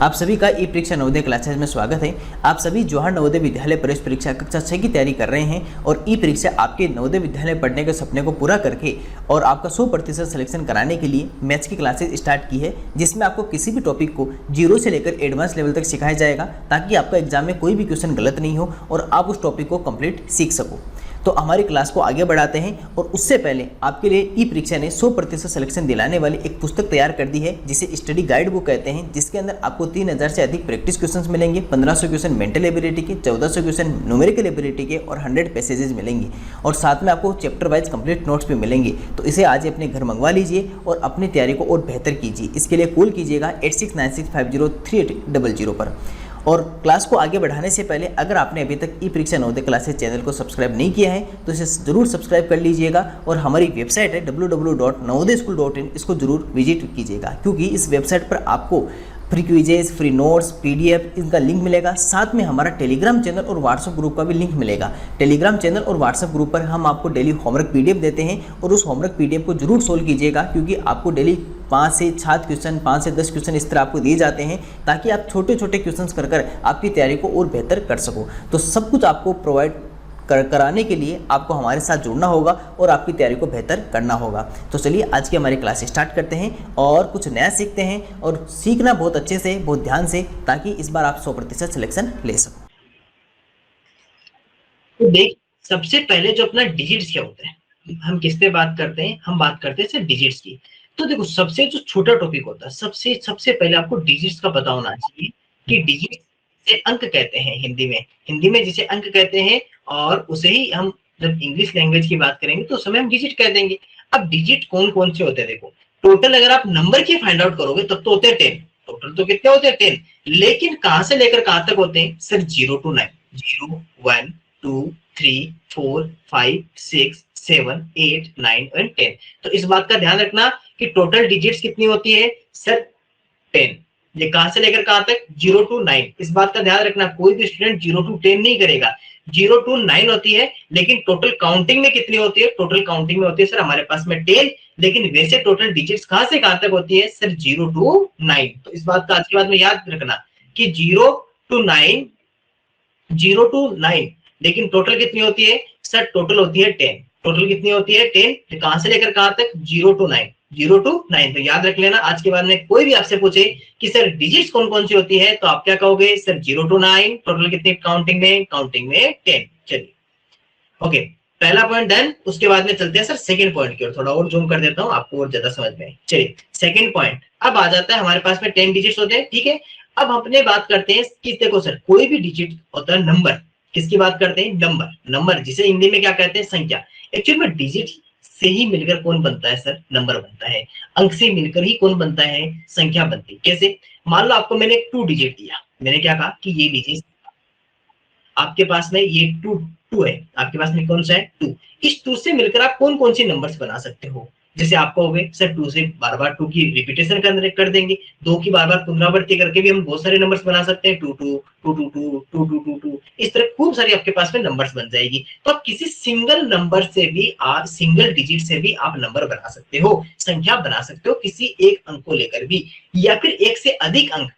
आप सभी का ई परीक्षा नवोदय क्लासेस में स्वागत है। आप सभी जवाहर नवोदय विद्यालय प्रवेश परीक्षा कक्षा 6 की तैयारी कर रहे हैं और ई परीक्षा आपके नवोदय विद्यालय पढ़ने के सपने को पूरा करके और आपका 100% सिलेक्शन कराने के लिए मैथ्स की क्लासेस स्टार्ट की है, जिसमें आपको किसी भी टॉपिक को जीरो से लेकर एडवांस लेवल तक सिखाया जाएगा ताकि आपका एग्जाम में कोई भी क्वेश्चन गलत नहीं हो और आप उस टॉपिक को कंप्लीट सीख सको। तो हमारी क्लास को आगे बढ़ाते हैं और उससे पहले आपके लिए ई परीक्षा ने 100% सिलेक्शन दिलाने वाली एक पुस्तक तैयार कर दी है जिसे स्टडी गाइड बुक कहते हैं, जिसके अंदर आपको 3000 से अधिक प्रैक्टिस क्वेश्चंस मिलेंगे, 1500 क्वेश्चन मेंटल एबिलिटी के, 1400 क्वेश्चन न्यूमेरिकल एबिलिटी के और 100 पैसेजेस मिलेंगे और साथ में आपको चैप्टर वाइज कंप्लीट नोट्स भी मिलेंगे। तो इसे आज ही अपने घर मंगवा लीजिए और अपनी तैयारी को और बेहतर कीजिए। इसके लिए कॉल कीजिएगा 8696503800 पर। और क्लास को आगे बढ़ाने से पहले अगर आपने अभी तक ई परीक्षा नवोदय क्लासेस चैनल को सब्सक्राइब नहीं किया है तो इसे जरूर सब्सक्राइब कर लीजिएगा और हमारी वेबसाइट है www.navodayaschool.in, इसको जरूर विजिट कीजिएगा क्योंकि इस वेबसाइट पर आपको free quizzes, free notes, PDF इनका लिंक मिलेगा। साथ में हमारा टेलीग्राम चैनल और व्हाट्सएप ग्रुप का भी लिंक मिलेगा। टेलीग्राम चैनल और व्हाट्सएप ग्रुप पर हम आपको डेली होमवर्क पीडीएफ देते हैं और उस होमवर्क पीडीएफ को जरूर सोल्व कीजिएगा क्योंकि आपको डेली 5 से 7 क्वेश्चन, 5 से 10 क्वेश्चन इस तरह आपको दिए जाते हैं ताकि आप छोटे छोटे क्वेश्चन कर आपकी तैयारी को और बेहतर कर सको। तो सब कुछ आपको प्रोवाइड कराने के लिए आपको हमारे साथ जुड़ना होगा और आपकी तैयारी को बेहतर करना होगा। तो चलिए आज की हमारी क्लास स्टार्ट करते हैं और कुछ नया सीखते हैं और सीखना बहुत अच्छे से, बहुत ध्यान से, ताकि इस बार आप 100% सिलेक्शन ले सको। तो देख, सबसे पहले जो अपना डिजिट्स क्या होता है, हम किस पे बात करते हैं, हम बात करते हैं सिर्फ डिजिट्स की। तो देखो, सबसे जो छोटा टॉपिक होता है, सबसे पहले आपको डिजिट्स का पता होना चाहिए कि डिजिट से अंक कहते हैं हिंदी में जिसे अंक कहते हैं, और उसे ही हम जब इंग्लिश लैंग्वेज की बात करेंगे तो उस समय हम डिजिट कह देंगे। अब डिजिट कौन कौन से होते हैं, देखो टोटल अगर आप नंबर की फाइंड आउट करोगे तब तो होते हैं 10। टोटल तो कितने होते हैं 10, लेकिन कहां से लेकर कहां तक होते हैं सर? 0 to 9, 0, 1, 2, 3, 4, 5, 6, 7, 8, 9 और 10। तो इस बात का ध्यान रखना कि टोटल डिजिट्स कितनी होती है सर? 10। ये कहां से लेकर कहां तक? 0 to 9। इस बात का ध्यान रखना, कोई भी स्टूडेंट 0 to 10 नहीं करेगा, 0 to 9 होती है। लेकिन टोटल काउंटिंग में कितनी होती है? टोटल काउंटिंग में होती है सर हमारे पास में 10, लेकिन वैसे टोटल डिजिट्स कहां से कहां तक होती है सर? 0 to 9। तो इस बात का आज के बाद में याद रखना कि 0 to 9, लेकिन टोटल कितनी होती है सर? टोटल होती है 10। टोटल कितनी होती है? 10। तो कहां से लेकर कहां तक? 0 to 9, 0 to 9। तो याद रख लेना, आज के बाद में कोई भी आपसे पूछे कि सर डिजिट्स कौन कौन सी होती है तो आप क्या कहोगे सर? 0 to 9। टोटल कितनी काउंटिंग में? 10। चलिए, ओके, पहला पॉइंट डन। उसके बाद में चलते हैं सर सेकंड पॉइंट की ओर, थोड़ा और जूम कर देता हूं आपको और ज्यादा समझ में। चलिए, सेकंड पॉइंट अब आ जाता है, हमारे पास में 10 डिजिट्स होते हैं, ठीक है। अब अपने बात करते हैं कि देखो सर, कोई भी डिजिट होता है नंबर। किसकी बात करते हैं? नंबर, जिसे हिंदी में क्या कहते हैं? संख्या। एक्चुअली में डिजिट से ही मिलकर कौन बनता है सर? नंबर बनता है। अंक से मिलकर ही कौन बनता है? संख्या बनती है। कैसे? मान लो आपको मैंने 2 डिजिट दिया, मैंने क्या कहा कि ये लीजिए, आपके पास में ये 2 है, आपके पास में कौन सा है? 2। इस 2 से मिलकर आप कौन कौन सी नंबर्स बना सकते हो? जैसे आप कहोगे सर 2 से बार बार 2 की रिपीटेशन कर देंगे, 2 की बार बार पुनरावृत्ति करके भी हम बहुत सारे नंबर्स बना सकते हैं। 2 2 2 2 2 2 2 2 2, इस तरह खूब सारी आपके पास में नंबर्स बन जाएगी। तो आप किसी सिंगल नंबर से भी, सिंगल डिजिट से भी आप नंबर बना सकते हो, संख्या बना सकते हो, किसी एक अंक को लेकर भी, या फिर एक से अधिक अंक।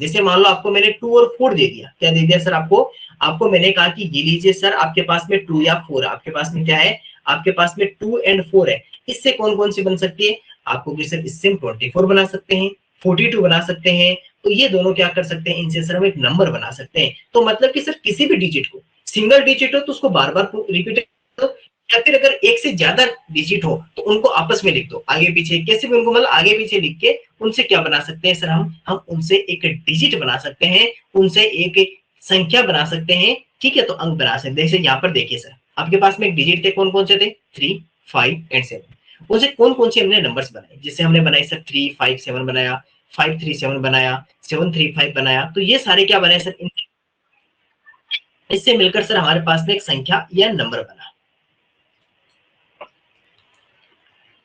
जैसे मान लो आपको मैंने 2 और 4 दे दिया। क्या दे दिया सर? आपको मैंने कहा कि ये लीजिए सर, आपके पास में 2 या 4, आपके पास में क्या है? आपके पास में 2 and 4 है। इससे कौन कौन सी बन सकती है? आपको कि सर इससे 24 बना सकते हैं, 42 बना सकते हैं। तो ये दोनों क्या कर सकते हैं? इनसे सर हम एक नंबर बना सकते हैं। तो मतलब कि सर किसी भी डिजिट को, सिंगल डिजिट हो तो उसको बार बार रिपीट करो, या फिर अगर एक से ज्यादा डिजिट हो तो उनको आपस में लिख दो, आगे पीछे, कैसे भी उनको मतलब आगे पीछे लिख के उनसे क्या बना सकते हैं सर? हम उनसे एक डिजिट बना सकते हैं, उनसे एक संख्या बना सकते हैं, ठीक है। तो अंक बना सकते हैं। जैसे यहाँ पर देखिए सर, आपके पास में एक डिजिट थे, कौन कौन से थे? 3, 5 and 7। उनसे कौन कौन से हमने नंबर्स बनाए? जैसे हमने बनाए सर 3, 5, 7 बनाया, 5, 3, 7 बनाया, 7, 3, 5 बनाया। तो ये सारे क्या बनाए सर? इससे मिलकर सर हमारे पास में एक संख्या या नंबर बना।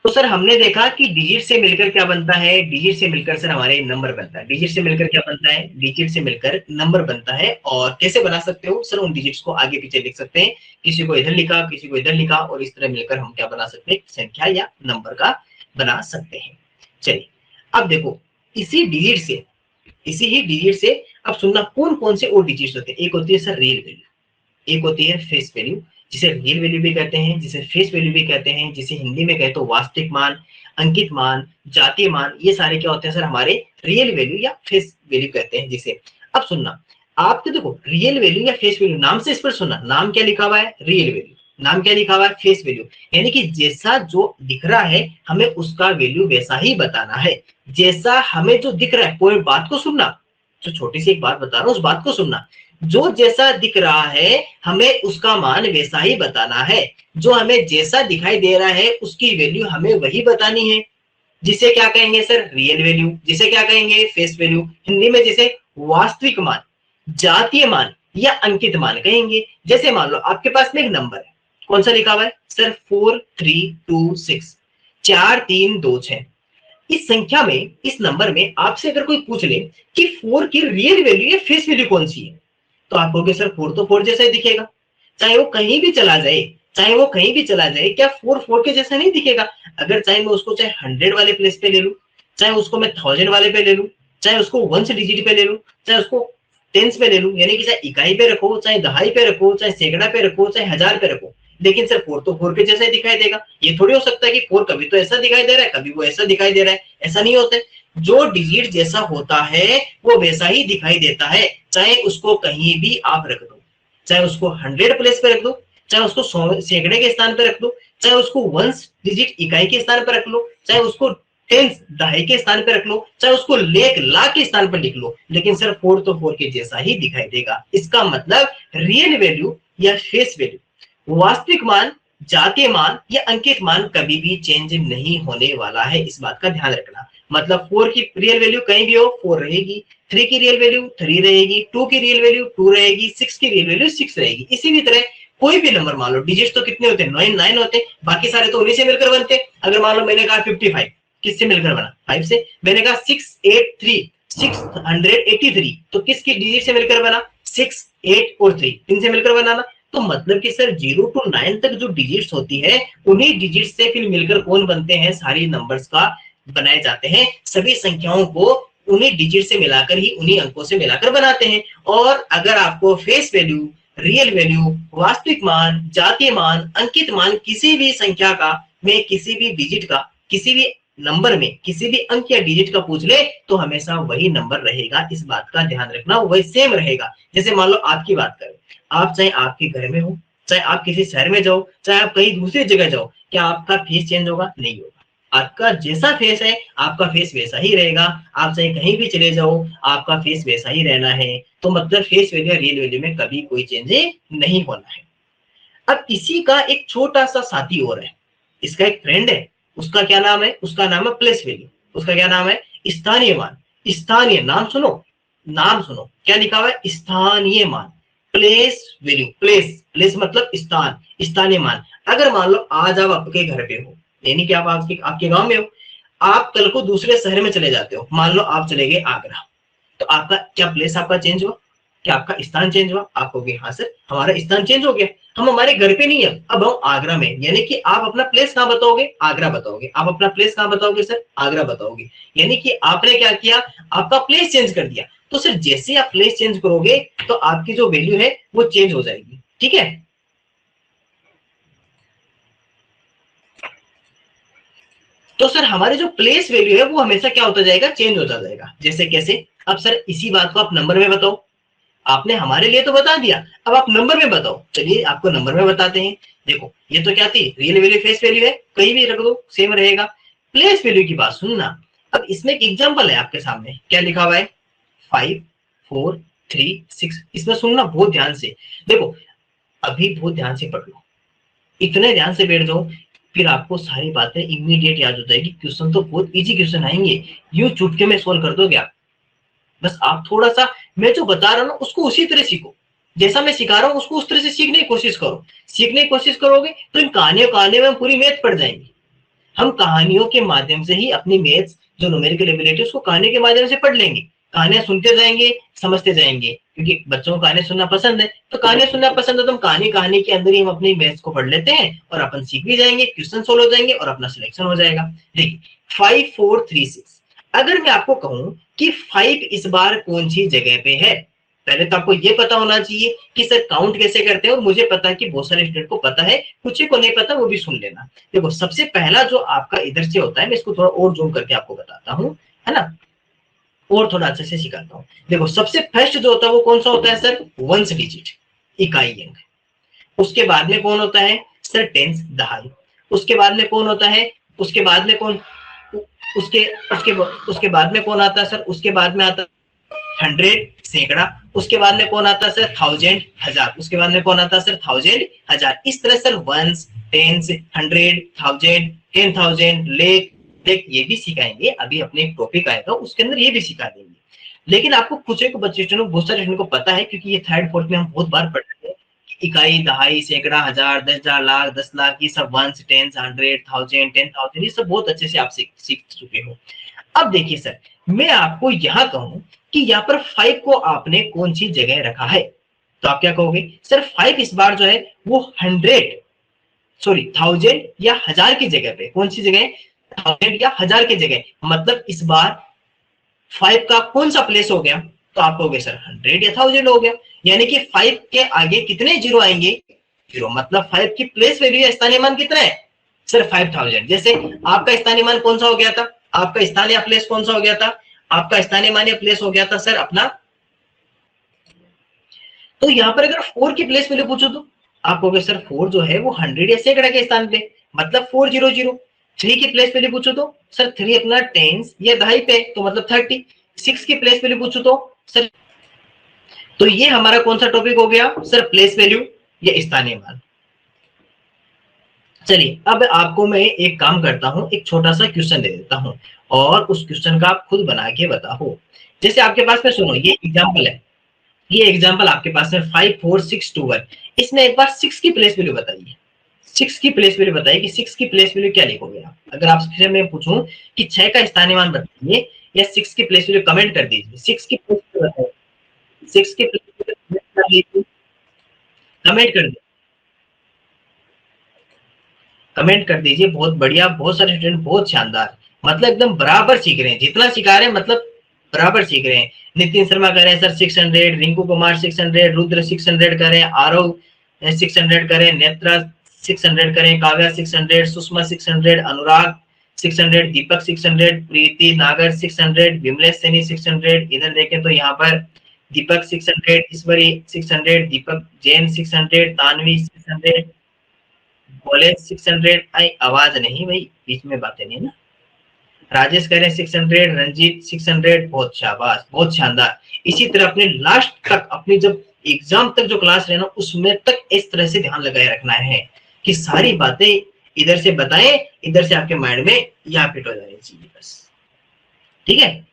तो सर हमने देखा कि डिजिट से मिलकर क्या बनता है? डिजिट से मिलकर सर हमारे नंबर बनता है। डिजिट से मिलकर क्या बनता है? डिजिट से मिलकर नंबर बनता है। और कैसे बना सकते हो सर? उन डिजिट्स को आगे पीछे लिख सकते हैं, किसी को इधर लिखा, किसी को इधर लिखा, और इस तरह मिलकर हम क्या बना सकते हैं? संख्या या नंबर का बना सकते हैं। चलिए, अब देखो, इसी डिजिट से इसी ही डिजिट से अब सुनना कौन कौन से और डिजिट्स होते हैं। एक होती है सर रियल वैल्यू, एक होती है फेस वैल्यू, जिसे रियल वैल्यू भी कहते हैं, जिसे फेस वैल्यू भी कहते हैं, जिसे हिंदी में कहे तो वास्तविक मान, अंकित मान, जातीय मान, ये सारे क्या होते हैं सर हमारे रियल वैल्यू या फेस वैल्यू कहते हैं जिसे। अब सुनना, आपके देखो रियल वैल्यू या फेस वैल्यू, नाम से इस पर सुनना, नाम क्या लिखा हुआ है रियल वैल्यू, नाम क्या लिखा हुआ है फेस वैल्यू, यानी कि जैसा जो दिख रहा है हमें उसका वैल्यू वैसा ही बताना है, जैसा हमें जो दिख रहा है। कोई बात को सुनना, जो छोटी सी एक बात बता रहा हूं उस बात को सुनना, जो जैसा दिख रहा है हमें उसका मान वैसा ही बताना है, जो हमें जैसा दिखाई दे रहा है उसकी वैल्यू हमें वही बतानी है, जिसे क्या कहेंगे सर रियल वैल्यू, जिसे क्या कहेंगे फेस वैल्यू, हिंदी में जिसे वास्तविक मान, जातीय मान या अंकित मान कहेंगे। जैसे मान लो आपके पास में एक नंबर है, कौन सा लिखा हुआ है सर 4326 4326। इस संख्या में, इस नंबर में आपसे अगर कोई पूछ ले कि 4 की रियल वैल्यू या फेस वैल्यू कौन सी है, तो आप कहोगे सर 4 तो 4 जैसा ही दिखेगा, चाहे वो कहीं भी चला जाए, चाहे वो कहीं भी चला जाए, क्या 4 के जैसा नहीं दिखेगा। अगर चाहे मैं उसको चाहे 100 वाले प्लेस पे ले लूं, चाहे उसको मैं 1000 वाले पे ले लूं, चाहे उसको 1 डिजिट पे ले लूं, चाहे उसको टेंस पे ले लूं, यानी कि चाहे इकाई पे रखो, चाहे दहाई पे रखो, चाहे सैकड़ा पे रखो, चाहे हजार पे रखो, लेकिन सर 4 तो 4 के जैसा ही दिखाई देगा। ये थोड़ी हो सकता है कि 4 कभी तो ऐसा दिखाई दे रहा है, कभी वो ऐसा दिखाई दे रहा है, ऐसा नहीं होता है। जो डिजिट जैसा होता है वो वैसा ही दिखाई देता है, चाहे उसको कहीं भी आप रख दो, चाहे उसको 100 प्लेस पे रख दो, चाहे उसको सैकड़े के स्थान पर रख दो, चाहे उसको 1 डिजिट इकाई के स्थान पर रख लो, चाहे उसको टेंस दहाई के स्थान पर रख लो, चाहे उसको लेख लाख के स्थान पर लिख लो, लेकिन सर 4 तो 4 के जैसा ही दिखाई देगा। इसका मतलब रियल वैल्यू या फेस वैल्यू, वास्तविक मान, जातीय मान या अंकित मान कभी भी चेंज नहीं होने वाला है, इस बात का ध्यान रखना। मतलब 4 की रियल वैल्यू कहीं भी हो 4 रहेगी, 3 की रियल वैल्यू 3 रहेगी, 2 की रियल वैल्यू 2 रहेगी, 6 की रियल वैल्यू 6 रहेगी। इसी भी तरह कोई भी नंबर मान लो, डिजिट्स तो कितने होते हैं 9 होते हैं, बाकी सारे तो उन्हीं से मिलकर बनते हैं। अगर मान लो मैंने कहा 55, किससे मिलकर बना 5 से। मैंने कहा 683 683, तो किसकी डिजिट से मिलकर बना 6 8 और 3, इनसे मिलकर बनाना। तो मतलब कि सर 0 to 9 तक जो डिजिट्स होती है उन्हीं डिजिट्स से फिर मिलकर कौन बनते हैं, सारी नंबर्स का बनाए जाते हैं। सभी संख्याओं को उन्हीं डिजिट से मिलाकर ही, उन्हीं अंकों से मिलाकर बनाते हैं। और अगर आपको फेस वैल्यू, रियल वैल्यू, वास्तविक मान, जातीय मान, अंकित मान किसी भी संख्या का, में किसी भी डिजिट का, किसी भी नंबर में किसी भी अंक या डिजिट का पूछ ले तो हमेशा वही नंबर रहेगा, इस बात का ध्यान रखना, वही सेम रहेगा। जैसे मान लो आपकी बात करें, आप चाहे आपके घर में हो, चाहे आप किसी शहर में जाओ, चाहे आप कहीं दूसरी जगह जाओ, क्या आपका फेस चेंज होगा? नहीं होगा। आपका जैसा फेस है आपका फेस वैसा ही रहेगा। आप चाहे कहीं भी चले जाओ आपका फेस वैसा ही रहना है। तो मतलब फेस वैल्यू रियल वैल्यू में कभी कोई चेंज नहीं होना है। अब इसी का एक छोटा सा साथी और है, इसका एक फ्रेंड है, उसका क्या नाम है? उसका नाम है प्लेस वैल्यू। उसका क्या नाम है? स्थानीय मान। स्थानीय, नाम सुनो, नाम सुनो, क्या लिखा हुआ है? स्थानीय मान, प्लेस वैल्यू। प्लेस मतलब स्थान, स्थानीय मान। अगर मान लो आज आप आपके घर पे हो, यानी कि आप आपके गांव में हो, आप कल को दूसरे शहर में चले जाते हो, मान लो आप चले गए आगरा, तो आपका क्या प्लेस आपका चेंज हुआ? क्या आपका स्थान चेंज हुआ? आप कहोगे हाँ सर हमारा स्थान चेंज हो गया, हम हमारे घर पे नहीं है, अब हम आगरा में। यानी कि आप अपना प्लेस कहां बताओगे? आगरा बताओगे। आप अपना प्लेस कहां बताओगे सर? आगरा बताओगे। यानी कि आपने क्या किया? आपका प्लेस चेंज कर दिया। तो सर जैसे आप प्लेस चेंज करोगे तो आपकी जो वैल्यू है वो चेंज हो जाएगी, ठीक है। तो सर हमारे जो प्लेस वैल्यू है वो हमेशा क्या होता जाएगा? चेंज होता जाएगा। जैसे कैसे? अब सर इसी बात को आप नंबर में बताओ। आपने हमारे लिए तो बता दिया, अब आप नंबर में बताओ। चलिए आपको नंबर में बताते हैं। देखो ये तो क्या थी? रियल वैल्यू फेस वैल्यू है, कहीं भी रख दो सेम रहेगा। प्लेस वैल्यू की बात सुनना। अब इसमें एक एग्जांपल है आपके सामने, क्या लिखा हुआ है? 5 4 3 6। इसमें सुनना बहुत ध्यान से। देखो अभी बहुत ध्यान से पढ़ लो, इतने ध्यान से बैठ जाओ, फिर आपको सारी बातें इमीडिएट याद हो जाएगी। क्वेश्चन तो बहुत इजी क्वेश्चन आएंगे, यूं चुटकी में सोल्व कर दोगे आप। बस आप थोड़ा सा मैं जो बता रहा हूं उसको उसी तरह सीखो, जैसा मैं सिखा रहा हूं उसको उस तरह से सीखने की कोशिश करो। सीखने की कोशिश करोगे तो इन कहानियों में हम पूरी मैथ पढ़ जाएंगे। हम कहानियों के माध्यम से ही अपनी मैथ्स जो न्यूमेरिकल एबिलिटी उसको कहानी के माध्यम से पढ़ लेंगे। कहानियां सुनते जाएंगे, समझते जाएंगे, क्योंकि बच्चों को कहानियां सुनना पसंद है। तो कहानियां सुनना पसंद है तो हम कहानी के अंदर ही हम अपनी मैथ्स को पढ़ लेते हैं और अपन सीख भी जाएंगे, क्वेश्चन सोल्व हो जाएंगे और अपना सिलेक्शन हो जाएगा। देखिए 5 4 3 6, अगर मैं आपको कहूं कि 5 इस बार कौन सी जगह पे है। पहले तो आपको ये पता होना चाहिए कि सर काउंट कैसे करते हैं, और मुझे पता है कि बहुत सारे स्टूडेंट को पता है, कुछ को नहीं पता, वो भी सुन लेना। देखो सबसे पहला जो आपका इधर से होता है, मैं इसको थोड़ा और जूम करके आपको बताता हूँ, है ना, और थोड़ा अच्छे से सिखाता हूँ। देखो सबसे फर्स्ट जो होता है वो कौन सा होता है सर, वंस डिजिट, इकाई अंक। उसके बाद में कौन होता है सर, टेंस, दहाई। उसके बाद में कौन होता है, उसके बाद में कौन, उसके उसके उसके बाद में कौन आता है सर, उसके बाद में आता है 100, सैकड़ा। उसके बाद में कौन आता है सर, 1000, हजार। उसके बाद में कौन आता है सर, 1000, हजार। इस तरह सर वंस, टेंस, 100, 1000, 10,000, लेख, लेख ये भी सिखाएंगे। अभी अपने एक टॉपिक आएगा उसके अंदर ये भी सिखा देंगे। लेकिन आपको कुछ एक बच्चे बहुत सारे स्टूडेंट को पता है, क्योंकि ये थर्ड फोर्थ में हम बहुत बार पढ़ते हैं, इकाई, दहाई, सैकड़ा, हजार, 10,000, लाख, 10 लाख, ये सब वंस, टेंस, 100, 1000, 10,000, ये सब बहुत अच्छे से आप सीख चुके हो। अब देखिए सर, मैं आपको यहां कहूं कि यहाँ पर 5 को आपने कौन सी जगह रखा है, तो आप क्या कहोगे सर, 5 इस बार जो है वो 1000 या हजार की जगह पे, कौन सी जगह, 1000 या हजार की जगह, मतलब इस बार 5 का कौन सा प्लेस हो गया, तो आप कहोगे सर 100 या 1000 हो गया। यानी कि 5 के आगे कितने जीरो आएंगे, जीरो, मतलब 5 की प्लेस वैल्यू या स्थानीय मान कितना है सर, 5000। जैसे आपका स्थानीय मान कौन सा हो गया था, आपका स्थानीय प्लेस कौन सा हो गया था, आपका स्थानीय मान या प्लेस हो गया था सर अपना, तो यहां पर अगर 4 की प्लेस वैल्यू पूछो तो आप कहोगे सर 4 जो है वो 100 या सैकड़ा के स्थान पे, मतलब 400। 3 की प्लेस वैल्यू पूछो तो सर 3 अपना टेंस या दहाई पे, तो मतलब 30। 6 की प्लेस वैल्यू पूछो तो सर, तो ये हमारा कौन सा टॉपिक हो गया सर, प्लेस वैल्यू या स्थानीय मान। चलिए अब आपको मैं एक काम करता हूं, एक छोटा सा क्वेश्चन दे देता हूं, और उस क्वेश्चन का आप खुद बना के बताओ। जैसे आपके पास में सुनो, ये एग्जांपल है, ये एग्जांपल आपके पास है 5 4 6 2 1। इसमें एक बार 6 की प्लेस वैल्यू बताइए, 6 की प्लेस वैल्यू बताइए कि 6 की प्लेस वैल्यू क्या लिखोगे आप। अगर आपसे मैं पूछूं कि 6 का स्थानीय मान बताइए या 6 की प्लेस वैल्यू, कमेंट कर दीजिए। 6 की प्लेस वैल्यू बताइए, 6 की प्लेस वैल्यू कर लीजिए, कमेंट कर दीजिए, कमेंट कर दीजिए। बहुत बढ़िया, बहुत सारे स्टूडेंट बहुत शानदार, मतलब एकदम बराबर सीख रहे हैं, जितना सिखा रहे हैं मतलब बराबर सीख रहे हैं। नितिन शर्मा कह रहे हैं सर 600, रिंकू कुमार 600, रुद्र 600 करें, आरव 600 करें, नेत्रा 600 करें, काव्या 600, सुषमा 600, अनुराग 600, दीपक 600, प्रीति नागर 600, विमलेश सैनी 600। इधर देखें तो यहाँ पर दीपक 600, ईश्वरी 600, दीपक जैन 600, तानवी 600, कॉलेज 600। आई आवाज नहीं भाई, बीच में बातें नहीं ना। राजेश कह रहे हैं 600, रंजीत 600, बहुत शाबाश, बहुत शानदार। इसी तरह अपने लास्ट तक, अपनी जब एग्जाम तक जो क्लास रहना उसमें तक इस तरह से ध्यान लगाए रखना है कि सारी बातें इधर से बताएं, इधर से आपके माइंड में यहाँ फिट हो जानी चाहिए बस, ठीक है।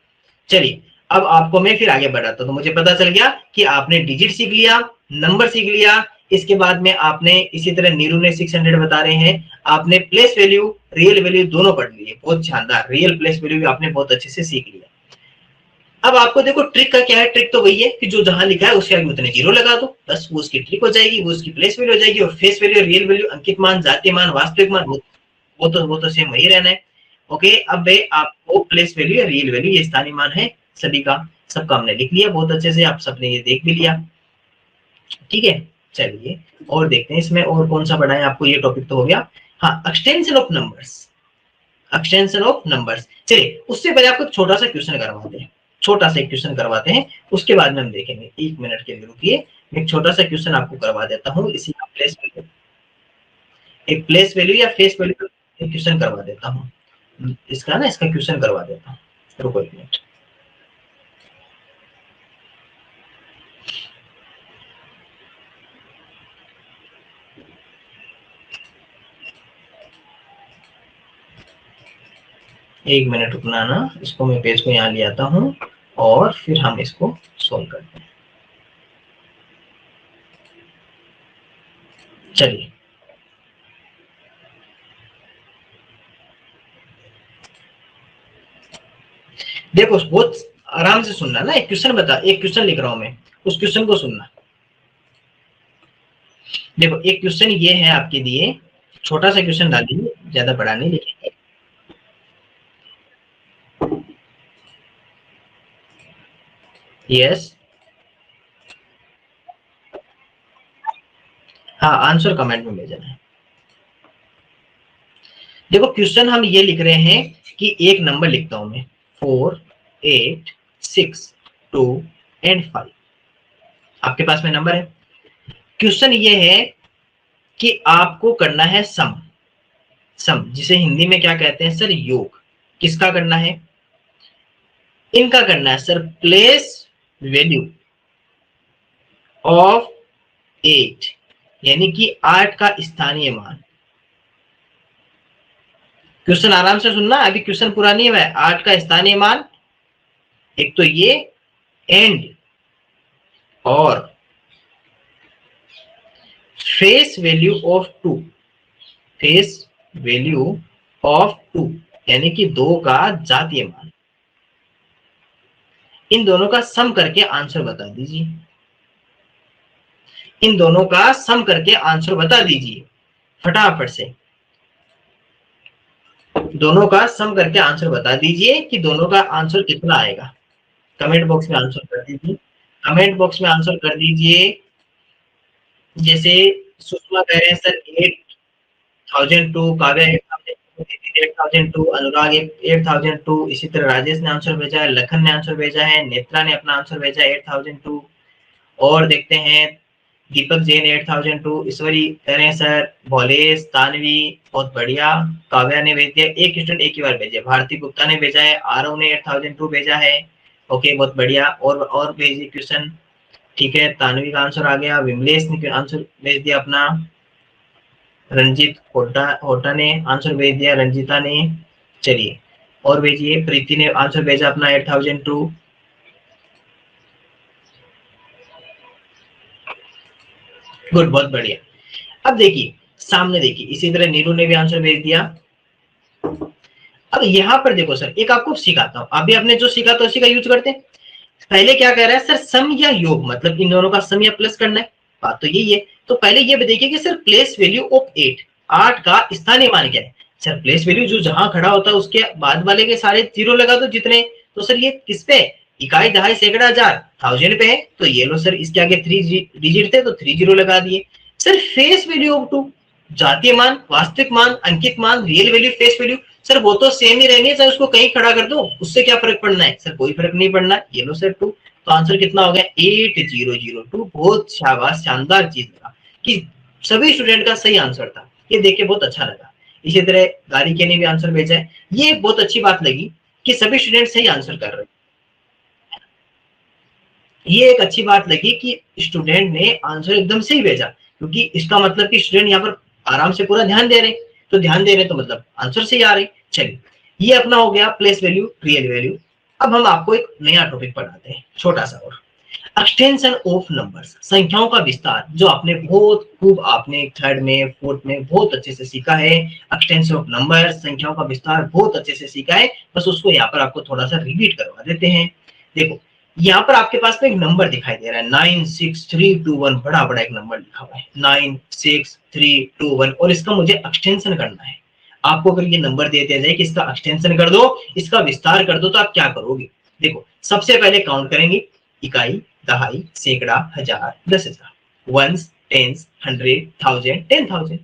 चलिए अब आपको मैं फिर आगे बढ़ाता हूं। तो मुझे पता चल गया कि आपने डिजिट सीख लिया, नंबर सीख लिया, इसके बाद में आपने इसी तरह नीरू ने 600 बता रहे हैं, आपने प्लेस वैल्यू, रियल वैल्यू दोनों पढ़ लिए, बहुत शानदार। रियल प्लेस वैल्यू भी आपने बहुत अच्छे से सीख लिया। अब आपको देखो ट्रिक का क्या है, ट्रिक तो वही है कि जो जहां लिखा है उसके आगे उतने जीरो लगा दो, बस वो उसकी ट्रिक हो जाएगी, वो उसकी प्लेस वैल्यू हो जाएगी। और फेस वैल्यू, रियल वैल्यू, अंकित मान, जातीय मान, वास्तविक मान, वो तो सेम वही रहना है। ओके, अब आपको प्लेस वैल्यू या रियल वैल्यू, ये स्थानीय मान है सभी का, सबका हमने लिख लिया बहुत अच्छे से, आप सबने ये देख भी लिया, ठीक है। चलिए और देखते हैं इसमें और कौन सा पढ़ा है आपको, ये टॉपिक तो हो गया। हाँ, extension of numbers, extension of numbers. चलिए उससे पहले आपको छोटा सा क्वेश्चन करवाते हैं, छोटा सा क्वेश्चन करवाते हैं, उसके बाद में हम देखेंगे। 1 मिनट के लिए रुकिए, मैं एक छोटा सा क्वेश्चन आपको करवा देता हूँ। इसी का प्लेस वैल्यू, एक प्लेस वैल्यू या फेस वैल्यू का क्वेश्चन करवा देता हूँ, इसका ना, इसका क्वेश्चन करवा देता हूँ। रुको 1 मिनट, एक मिनट रुकना ना, इसको मैं पेज को यहाँ ले आता हूँ और फिर हम इसको सोल्व करते हैं। चलिए देखो, बहुत आराम से सुनना ना, एक क्वेश्चन बता, एक क्वेश्चन लिख रहा हूं मैं, उस क्वेश्चन को सुनना। देखो एक क्वेश्चन ये है आपके लिए, छोटा सा क्वेश्चन डाल दीजिए, ज्यादा बड़ा नहीं लिखेंगे। यस, हाँ आंसर कमेंट में भेजना है। देखो क्वेश्चन हम ये लिख रहे हैं कि एक नंबर लिखता हूं मैं 4, 8, 6, 2 एंड 5। आपके पास में नंबर है। क्वेश्चन ये है कि आपको करना है सम, सम जिसे हिंदी में क्या कहते हैं सर, योग। किसका करना है? इनका करना है सर, प्लेस वैल्यू ऑफ 8, यानी कि 8 का स्थानीय मान। क्वेश्चन आराम से सुनना, अभी क्वेश्चन पूरा नहीं हुआ है। 8 का स्थानीय मान, एक तो ये एंड और face value of 2, face value of 2 यानी कि 2 का जातीय मान। इन दोनों का सम करके आंसर बता दीजिए। इन दोनों का सम करके आंसर बता दीजिए फटाफट से। दोनों का सम करके आंसर बता दीजिए कि दोनों का आंसर कितना आएगा। कमेंट बॉक्स में आंसर कर दीजिए, कमेंट बॉक्स में आंसर कर दीजिए। जैसे सुषमा कह रहे हैं सर 8002, काव्या 8002, अनुराग 8002, इसी तरह राजेश ने आंसर भेजा है, लखन ने आंसर भेजा है, नेत्रा ने अपना आंसर भेजा है 8002। और देखते हैं दीपक जैन 8002, ईश्वरी कह रहे हैं सर, भोलेश, तानवी बहुत बढ़िया, काव्या ने भेज दिया, एक स्टूडेंट एक ही बार भेजा, भारती गुप्ता ने भेजा है, आरव ने 8002 भेजा है। ओके बहुत बढ़िया, और भेजिए क्वेश्चन। ठीक है, तानवी का आंसर आ गया, विमलेश ने आंसर भेज दिया अपना, रंजीत होटा ने आंसर भेज दिया, रंजीता ने। चलिए और भेजिए, प्रीति ने आंसर भेजा अपना 8002। गुड, बहुत बढ़िया। अब देखिए सामने, देखिए इसी तरह नीरू ने भी आंसर भेज दिया। अब यहाँ पर देखो सर, एक आपको सिखाता हूँ, अभी आपने जो सीखा था उसी का यूज करते हैं। पहले क्या कह रहा है सर, सम या योग, मतलब इन दोनों का सम या प्लस करना है, बात तो यही है। तो पहले ये देखिए कि सर प्लेस वैल्यू ऑफ 8 का स्थानीय मान क्या है। सर प्लेस वैल्यू जो जहां खड़ा होता है उसके बाद वाले के सारे जीरो लगा दो जितने। तो सर ये किस पे, इकाई, दहाई, सैकड़ा, हजार, थाउजेंड पे है, तो ये लो सर, इसके आगे 3 डिजिट थे तो 3 जीरो लगा दिए। सर फेस वैल्यू ऑफ 2, जातीय मान, वास्तविक मान, अंकित मान, real value, face value, sir वो तो सेम ही रहनी है सर, उसको कहीं खड़ा कर दो, उससे क्या फर्क पड़ना है सर, कोई फर्क नहीं पड़ना है। ये लो सर 2, तो आंसर कितना हो गया 8002। बहुत शाबाश, शानदार चीज लगा कि सभी स्टूडेंट का सही आंसर था, ये देख के बहुत अच्छा लगा। इसी तरह गारिके ने भी आंसर भेजा है, ये बहुत अच्छी बात लगी कि सभी स्टूडेंट सही आंसर कर रहे हैं। ये एक अच्छी बात लगी कि स्टूडेंट ने आंसर एकदम सही भेजा, क्योंकि इसका मतलब कि स्टूडेंट यहाँ पर आराम से पूरा ध्यान दे रहे, तो ध्यान दे रहे तो मतलब आंसर सही आ रहे। चलिए ये अपना हो गया प्लेस वैल्यू, रियल वैल्यू। अब हम आपको एक नया टॉपिक पढ़ाते हैं, छोटा सा और, एक्सटेंशन ऑफ नंबर्स, संख्याओं का विस्तार, जो आपने बहुत खूब, आपने थर्ड में, फोर्थ में बहुत अच्छे से सीखा है। एक्सटेंशन ऑफ नंबर्स, संख्याओं का विस्तार बहुत अच्छे से सीखा है, बस उसको यहाँ पर आपको थोड़ा सा रिपीट करवा देते हैं। देखो यहाँ पर आपके पास में एक नंबर दिखाई दे रहा है 96321, बड़ा बड़ा एक नंबर लिखा हुआ है 96321, और इसका मुझे एक्सटेंशन करना है। आपको अगर ये नंबर दे दिया जाए कि इसका एक्सटेंशन कर दो, इसका विस्तार कर दो, तो आप क्या करोगे? देखो सबसे पहले काउंट करेंगे, इकाई, दहाई, सैकड़ा, हजार, 10,000, वंस, टेंस, 100, 1000, 10,000।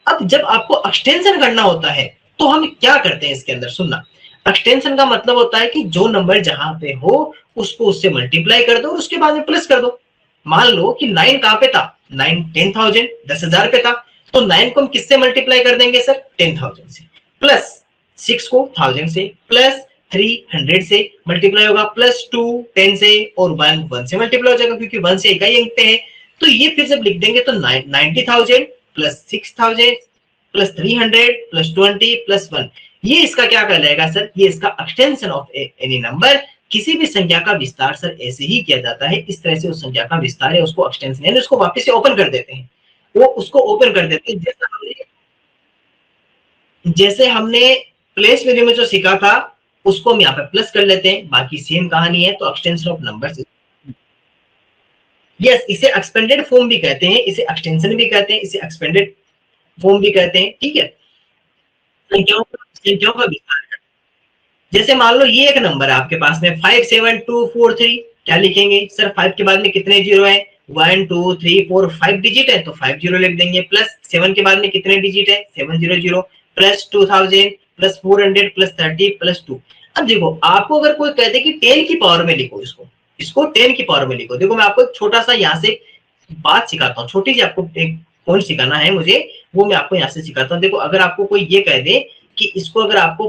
अब जब आपको एक्सटेंशन करना होता है तो हम क्या करते हैं इसके अंदर, सुनना। एक्सटेंशन का मतलब होता है कि जो नंबर जहां पे हो उसको उससे मल्टीप्लाई कर दो और उसके बाद में प्लस कर दो। मान लो कि 9 कहां पे था, 9 10,000, 10,000 पे था, तो 9 को हम किससे मल्टीप्लाई कर देंगे सर, 10,000 से, प्लस 6 को 1000 से, प्लस 3 100 से मल्टीप्लाई होगा, प्लस 2 10 से, और 1 1 से मल्टीप्लाई हो जाएगा, क्योंकि 1 से इकाई अंक पे है। तो ये फिर जब लिख देंगे तो 90,000 प्लस 6,000 प्लस 300 प्लस 20 प्लस 1, ये इसका क्या कहलाएगा सर, ये इसका एक्सटेंशन ऑफ एनी नंबर। किसी भी संख्या का विस्तार सर ऐसे ही किया जाता है, इस तरह से उस संख्या का विस्तार है, उसको एक्सटेंशन, यानी उसको वापस से ओपन कर देते हैं, वो उसको ओपन कर देते हैं। जैसे हमने प्लेस वैल्यू में जो सीखा था उसको हम यहाँ पे प्लस कर लेते हैं, बाकी सेम कहानी है। तो एक्सटेंशन ऑफ नंबर्स, यस, इसे एक्सपेंडेड फॉर्म भी कहते हैं, इसे एक्सटेंशन भी कहते हैं, इसे एक्सपेंडेड फॉर्म भी कहते हैं। ठीक है, संख्याओं का विस्तार। जैसे मान लो ये एक नंबर है आपके पास में 57243, क्या लिखेंगे सर 5 के बाद में कितने जीरो है 1 2 3 4 5 डिजिट है तो 5 जीरो लिख देंगे, प्लस 7 के बाद में कितने डिजिट है 700 प्लस 2000 प्लस 400 प्लस 30 प्लस 2। अब देखो आपको अगर कोई कहते कि 10 की पावर में लिखो इसको 10 की पावर में लिखो, देखो मैं आपको एक छोटा सा यहाँ से बात सिखाता हूँ, छोटी सी आपको एक पॉइंट सिखाना है मुझे, वो मैं आपको यहाँ से सिखाता हूँ। देखो अगर आपको कोई ये कह दे कि इसको अगर आपको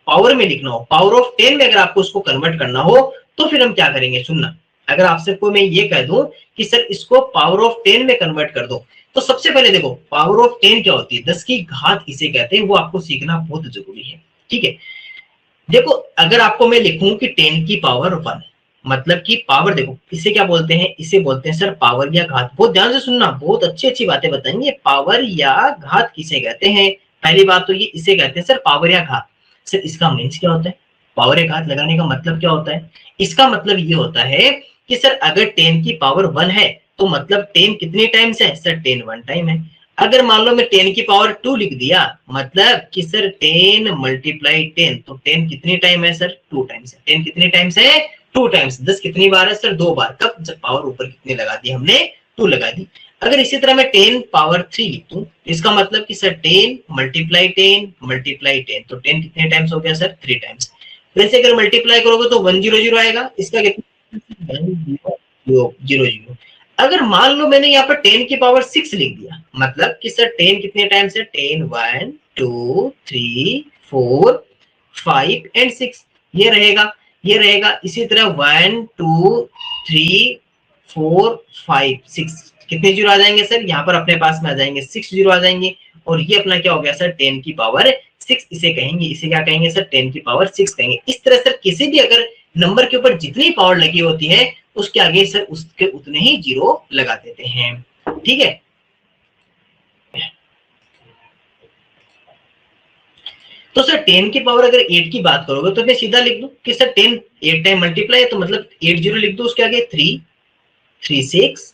पावर में लिखना हो, पावर ऑफ 10 में अगर आपको उसको कन्वर्ट करना हो तो फिर हम क्या करेंगे सुनना। अगर आपसे कोई मैं ये कह दूं कि सर इसको पावर ऑफ 10 में कन्वर्ट कर दो, तो सबसे पहले देखो पावर ऑफ 10 क्या होती है, 10 की घात इसे कहते हैं, वो आपको सीखना बहुत जरूरी है। ठीक है, देखो अगर आपको मैं लिखूं कि 10 की पावर 1 मतलब कि पावर, देखो इसे क्या बोलते हैं, इसे बोलते हैं सर पावर या घात। बहुत ध्यान से सुनना, बहुत अच्छी अच्छी बातें बताएंगे। पावर या घात किसे कहते हैं, पहली बात तो ये इसे कहते हैं सर पावर या घात। सर इसका मीन्स क्या होता है, पावर या घात लगाने का मतलब क्या होता है, इसका मतलब ये होता है कि सर अगर 10 की पावर 1 है तो मतलब 10 कितने टाइम्स है सर 10 1 टाइम है। अगर मान लो मैं 10 की पावर 2 लिख दिया मतलब कि सर 10 मल्टीप्लाई 10, तो 10 कितने टाइम है सर 2 टाइम्स है। 10 कितने टाइम्स है 2 टाइम्स। 10 कितनी बार है सर 2 बार। कब, जब पावर ऊपर कितने लगा दी हमने 2 लगा दी। अगर इसी तरह मैं 10 पावर 3 लिख दूं इसका मतलब कि सर 10 मल्टीप्लाई 10 मल्टीप्लाई 10, तो 10 कितने टाइम्स हो गया सर 3 टाइम्स। वैसे अगर मल्टीप्लाई करोगे तो 100 आएगा, इसका कितना 1000। अगर मान लो मैंने यहाँ पर 10 की पावर 6 लिख दिया मतलब कि सर 10 कितने टाइम्स है 10 1 2 3 4 5 एंड 6, ये रहेगा। इसी तरह 1 2 3 4 5 6 कितने जीरो आ जाएंगे सर, यहाँ पर अपने पास में आ जाएंगे 6 जीरो आ जाएंगे। और ये अपना क्या हो गया सर 10 की पावर 6 इसे कहेंगे, इसे क्या कहेंगे सर 10 की पावर 6 कहेंगे। इस तरह सर किसी भी अगर नंबर के ऊपर जितनी पावर लगी होती है उसके आगे सर उसके उतने ही जीरो लगा देते हैं। ठीक है, तो सर 10 की पावर अगर 8 की बात करोगे तो मैं सीधा लिख दूं कि सर 10 8 टाइम मल्टीप्लाई है तो मतलब 8 जीरो लिख दो, उसके आगे 3 3 6,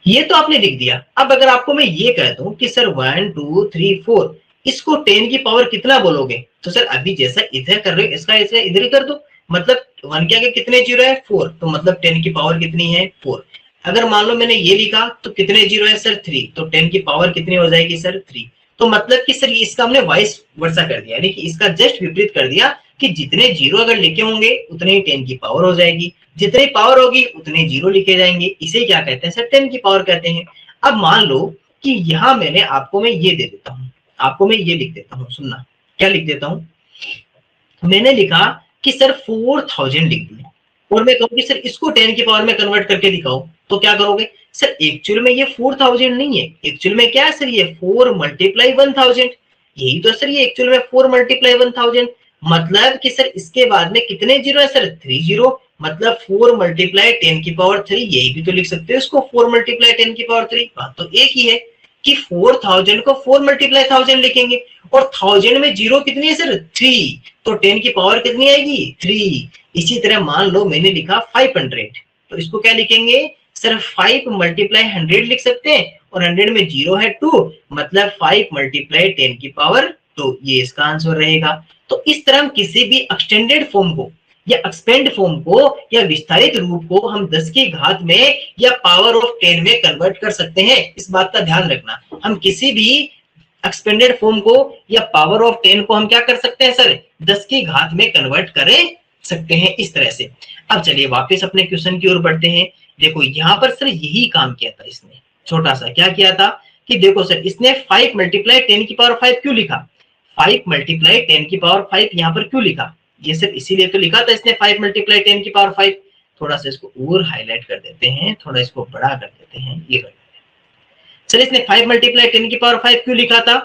ये तो आपने लिख दिया। अब अगर आपको मैं ये कह दूं कि सर 1 2 3 4 इसको 10 की पावर कितना बोलोगे, तो सर अभी जैसा इधर कर रहे हो इसका इधर ही कर दो, मतलब 1 के आगे कितने जीरो है 4, तो मतलब 10 की पावर कितनी है 4। अगर मान लो मैंने ये लिखा तो कितने जीरो है सर 3, तो 10 की पावर कितनी हो जाएगी सर 3। तो मतलब कि सर इसका हमने वाइस वर्सा कर दिया, यानी कि इसका जस्ट विपरीत कर दिया कि जितने जीरो अगर लिखे होंगे उतने ही 10 की पावर हो जाएगी, जितनी पावर होगी उतने जीरो लिखे जाएंगे। इसे क्या कहते हैं सर 10 की पावर कहते हैं। अब मान लो कि यहां मैंने आपको मैं ये दे देता हूं, आपको मैं ये लिख देता हूं, सुनना क्या लिख देता हूं, मैंने लिखा कि सर 4000 लिख दिया और मैं कहूँ कि सर इसको 10 की पावर में कन्वर्ट करके दिखाओ, तो क्या करोगे सर एक्चुअल में ये 4000 नहीं है, एक्चुअल में क्या है सर ये 4 मल्टीप्लाई 1000, यही तो सर ये एक्चुअल में 4 मल्टीप्लाई 1000, मतलब कि सर इसके बाद में कितने जीरो है सर 3 जीरो, मतलब 4 मल्टीप्लाई 10 की पावर 3, यही भी तो लिख सकते हो इसको 4 मल्टीप्लाई 10 की पावर 3। बात तो एक ही है कि 4000 को 4 मल्टीप्लाई 1000 लिखेंगे और 1000 में जीरो कितनी है सर 3, तो 10 की पावर कितनी आएगी 3। इसी तरह मान लो मैंने लिखा 500, तो इसको क्या लिखेंगे सर 5 मल्टीप्लाई 100 लिख सकते हैं और 100 में जीरो है 2, मतलब 5 मल्टीप्लाई 10 की पावर 2, ये इसका आंसर रहेगा। तो इस तरह हम किसी भी एक्सटेंडेड फॉर्म को या एक्सपेंड फॉर्म को या विस्तारित रूप को हम 10 की घात में या पावर ऑफ 10 में कन्वर्ट कर सकते हैं। इस बात का ध्यान रखना, हम किसी भी एक्सपेंडेड फॉर्म को या पावर ऑफ 10 को हम क्या कर सकते हैं सर 10 की घात में कन्वर्ट कर सकते हैं इस तरह से। अब चलिए वापस अपने क्वेश्चन की ओर बढ़ते हैं। देखो यहाँ पर सर यही काम किया था इसने, छोटा सा क्या किया था कि देखो सर इसने 5 मल्टीप्लाई 10 की पावर 5 क्यों लिखा, 5 मल्टीप्लाई 10 की पावर 5 यहाँ पर क्यों लिखा, ये सर इसीलिए तो लिखा था इसने 5 मल्टीप्लाई 10 की पावर 5। थोड़ा सा इसको और हाईलाइट कर देते हैं, थोड़ा इसको बड़ा कर देते हैं, ये कर देते हैं। सर इसने 5 मल्टीप्लाई 10 की पावर 5 क्यों लिखा था,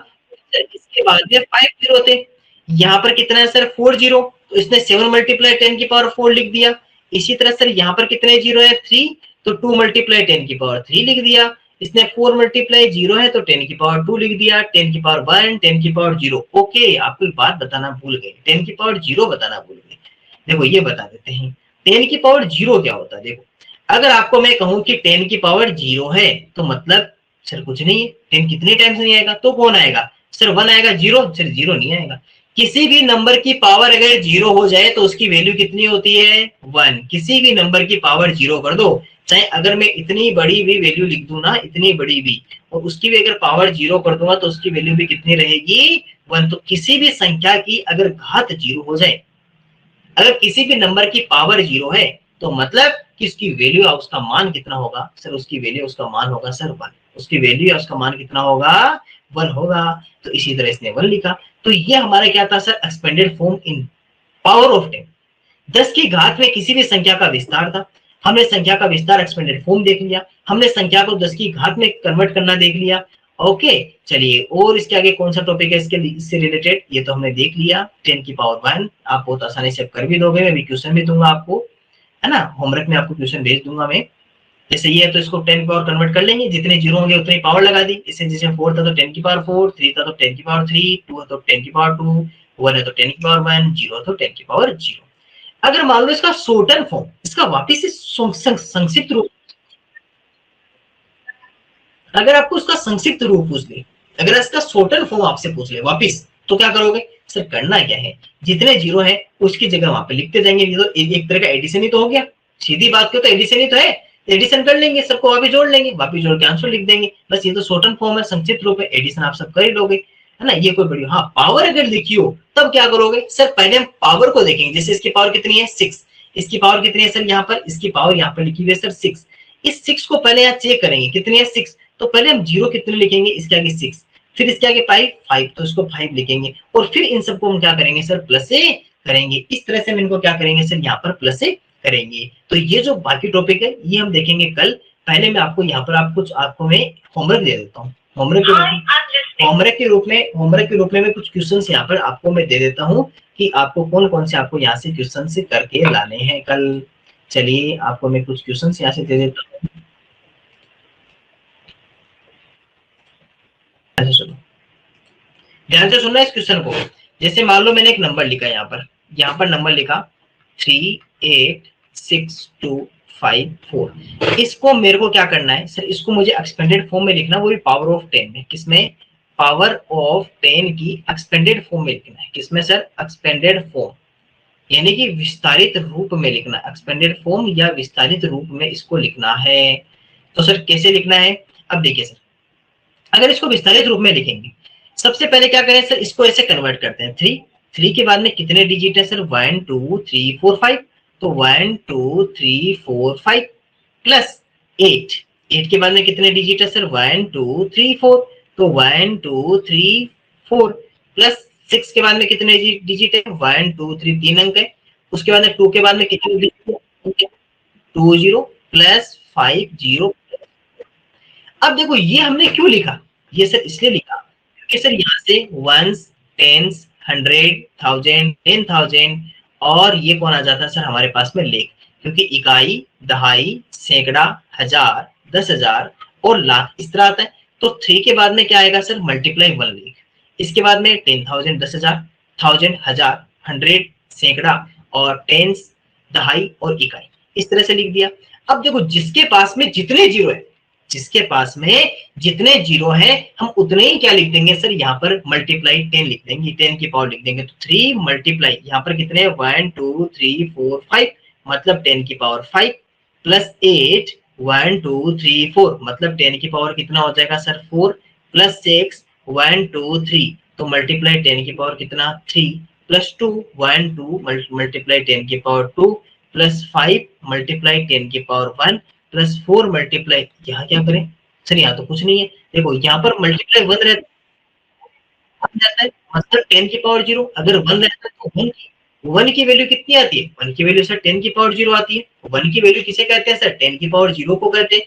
इसके बाद में 5 जीरो थे, यहाँ पर कितना है सर 4 जीरो, तो इसने 7 मल्टीप्लाई 10 की पावर 4 लिख दिया। इसी तरह सर यहाँ पर कितने जीरो है 3, तो 2 मल्टीप्लाई 10 की पावर 3 लिख दिया। इसने 4 मल्टीप्लाई 0 है तो 10 की पावर 2 लिख दिया, 10 की पावर 1, 10 की पावर 0। ओके, आपको एक बात बताना भूल गए, 10 की पावर 0 बताना भूल गए। देखो ये बता देते हैं 10 की पावर 0 क्या होता है। देखो अगर आपको मैं कहूं कि 10 की पावर 0 है तो मतलब सर कुछ नहीं है, 10 कितने टाइम्स नहीं आएगा तो कौन आएगा सर 1 आएगा, 0 सर 0 नहीं आएगा। किसी भी नंबर की पावर अगर 0 हो जाए तो उसकी वैल्यू कितनी होती है 1। किसी भी नंबर की पावर 0 कर दो, चाहे अगर मैं इतनी बड़ी भी वैल्यू लिख दूं ना, इतनी बड़ी भी, और उसकी भी अगर पावर 0 कर दूंगा तो उसकी वैल्यू भी कितनी रहेगी 1। तो किसी भी संख्या की अगर घात 0 हो जाए, अगर किसी भी नंबर की पावर 0 है तो मतलब कि उसकी वैल्यू या उसका मान कितना होगा सर, उसकी वैल्यू उसका मान होगा सर 1। उसकी वैल्यू या उसका मान कितना होगा 1 होगा। तो इसी तरह इसने 1 लिखा। तो ये हमारा क्या था sir, expanded form in power of 10। 10 की घात में किसी भी संख्या का विस्तार था। हमने संख्या का विस्तार एक्सपेंडेड फॉर्म देख लिया, हमने संख्या को 10 की घात में कन्वर्ट करना देख लिया। ओके, चलिए और इसके आगे कौन सा टॉपिक है इससे रिलेटेड, ये तो हमने देख लिया 10 की पावर 1। आप बहुत आसानी से कर भी दोगे, मैं भी क्वेश्चन भी दूंगा आपको, है ना, होमवर्क में आपको क्वेश्चन भेज दूंगा मैं। जैसे ये है तो इसको 10 की पावर कन्वर्ट कर लेंगे, जितने जीरो होंगे उतनी पावर लगा दी। इससे जैसे 4 था तो 10 की पावर 4, 3 था तो 10 की पावर 3, 2 है तो 10 की पावर 2, 1 है तो 10 की पावर 1, 0 है तो 10 की पावर 0। अगर मान लो इसका शॉर्टन फॉर्म, इसका वापिस से संक्षिप्त रूप, अगर आपको उसका संक्षिप्त रूप पूछ ले, अगर इसका शॉर्टन फॉर्म आपसे पूछ ले वापिस, तो क्या करोगे सर, करना क्या है, जितने जीरो है उसकी जगह वहां पे लिखते जाएंगे। ये तो एक तरह का एडिशन ही तो हो गया, सीधी बात क्यों, तो एडिशन ही तो है। एडिशन कर लेंगे, सबको वापिस जोड़ लेंगे, वापिस जोड़ के आंसर लिख देंगे, बस ये तो शॉर्टन फॉर्म है, संक्षिप्त रूप है, एडिशन आप सब कर ही लोगे, है ना। ये कोई बड़ी, हाँ पावर अगर लिखी हो तब क्या करोगे सर, पहले हम पावर को देखेंगे। जैसे इसकी पावर कितनी है 6, इसकी पावर कितनी है सर, यहाँ पर इसकी पावर यहाँ पर लिखी हुई है सर 6। इस 6 को पहले यहाँ चेक करेंगे कितनी है 6, तो पहले हम जीरो कितने लिखेंगे, इसके आगे 6, फिर इसके आगे 5, तो इसको 5 लिखेंगे, और फिर इन सबको हम क्या करेंगे सर, प्लस से करेंगे। इस तरह से हम इनको क्या करेंगे सर, यहाँ पर प्लस से करेंगे। तो ये जो बाकी टॉपिक है ये हम देखेंगे कल। पहले मैं आपको यहाँ पर आपको मैं होमवर्क दे देता हूँ, होमवर्क के रूप में मैं कुछ क्वेश्चन यहाँ पर आपको मैं दे देता हूँ कि आपको कौन कौन से आपको यहाँ से क्वेश्चन से करके लाने हैं कल। चलिए आपको मैं कुछ क्वेश्चन यहाँ से दे देता हूँ। चलो ध्यान से सुनना इस क्वेश्चन को। जैसे मान लो मैंने एक नंबर लिखा, यहाँ पर नंबर लिखा 38625 इसको मेरे को क्या करना है सर, इसको मुझे एक्सपेंडेड फॉर्म में लिखना, वो भी पावर ऑफ 10 में। किसमें, पावर ऑफ 10 की एक्सपेंडेड फॉर्म में लिखना है। किसमें सर, एक्सपेंडेड फॉर्म, यानी कि विस्तारित रूप में लिखना। एक्सपेंडेड फॉर्म या विस्तारित रूप में इसको लिखना है। तो सर कैसे लिखना है, अब देखिए सर, अगर इसको विस्तारित रूप में लिखेंगे, सबसे पहले क्या करें सर, इसको ऐसे कन्वर्ट करते हैं। 3 के बाद में कितने डिजिट है सर, 1 2 3 4 5, तो 1 2 3 4 5 प्लस 8 के बाद में कितने डिजिट है सर, 1 2 3 4, तो 1 2 3 4 प्लस 6 के बाद में कितने डिजिट है, 1 2 3 3 अंक है। उसके बाद में 2 के बाद में कितने डिजिट है, 2 0 प्लस 5 0। अब देखो ये हमने क्यों लिखा, ये सर इसलिए लिखा क्योंकि सर यहाँ से वंस, टेंस, 100, 1000, 10,000 और ये कौन आ जाता है सर हमारे पास में लेख, क्योंकि इकाई, दहाई, सैकड़ा, हजार, 10,000 और लाख इस तरह आता है। तो 3 के बाद में क्या आएगा सर, मल्टीप्लाई 1 लेख। इसके बाद में 10,000 10,000, 1000 हजार, 100 सैकड़ा और टेंस दहाई और इकाई, इस तरह से लिख दिया। अब देखो जिसके पास में जितने जीरो है, जिसके पास में जितने जीरो हैं हम उतने ही क्या लिख देंगे सर, यहाँ पर मल्टीप्लाई 10 लिख देंगे, 10 की पावर लिख देंगे। तो 3 मल्टीप्लाई यहाँ पर कितने 1 2 3 4 5 मतलब 10 की पावर 5 प्लस 8 1 2 3 4 मतलब 10 की पावर कितना हो जाएगा सर 4 प्लस 6 1 2 3 तो मल्टीप्लाई 10 की पावर कितना 3 प्लस 2 1 2 मल्टीप्लाई 10 की पावर 2 प्लस 5 मल्टीप्लाई 10 की पावर 1 प्लस 4 मल्टीप्लाई, यहाँ क्या करें सर, यहाँ तो कुछ नहीं है। देखो यहाँ पर मल्टीप्लाई 1 रहता है, मतलब 10 की पावर 0, अगर 1 रहता है तो 1 की वैल्यू कितनी आती है, 1 की वैल्यू सर 10 की पावर 0 आती है। 1 की वैल्यू किसे कहते हैं सर, 10 की पावर 0 को कहते हैं।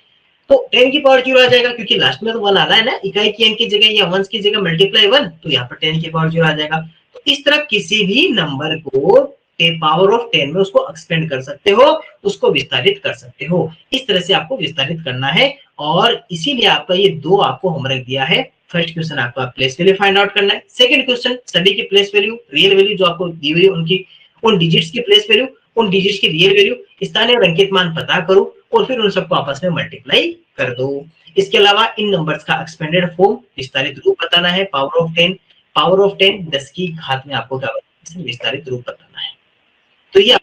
तो 10 की पावर 0 आ जाएगा क्योंकि लास्ट में तो 1 आना है ना, इकाई की अंक की जगह या वंस की जगह मल्टीप्लाई 1, तो यहाँ पर 10 की पावर 0 आ जाएगा। तो इस तरह किसी भी नंबर को पावर ऑफ 10 में उसको एक्सपेंड कर सकते हो, उसको विस्तारित कर सकते हो। इस तरह से आपको विस्तारित करना है और इसीलिए आपका ये 2 आपको होमवर्क दिया है। फर्स्ट क्वेश्चन आपका प्लेस वैल्यू फाइंड आउट करना है, सेकंड क्वेश्चन सभी की प्लेस वैल्यू, रियल वैल्यू जो आपको दी हुई उनकी, उन डिजिट्स की प्लेस वैल्यू, उन डिजिट्स की रियल वैल्यू, स्थानीय और अंकित मान पता करो और फिर उन सबको आपस में मल्टीप्लाई कर दो। इसके अलावा इन नंबर्स का एक्सपेंडेड फॉर्म, विस्तारित रूप बताना है, पावर ऑफ 10, पावर ऑफ 10 10 की घात में आपको क्या विस्तारित रूप बताना है। तो ये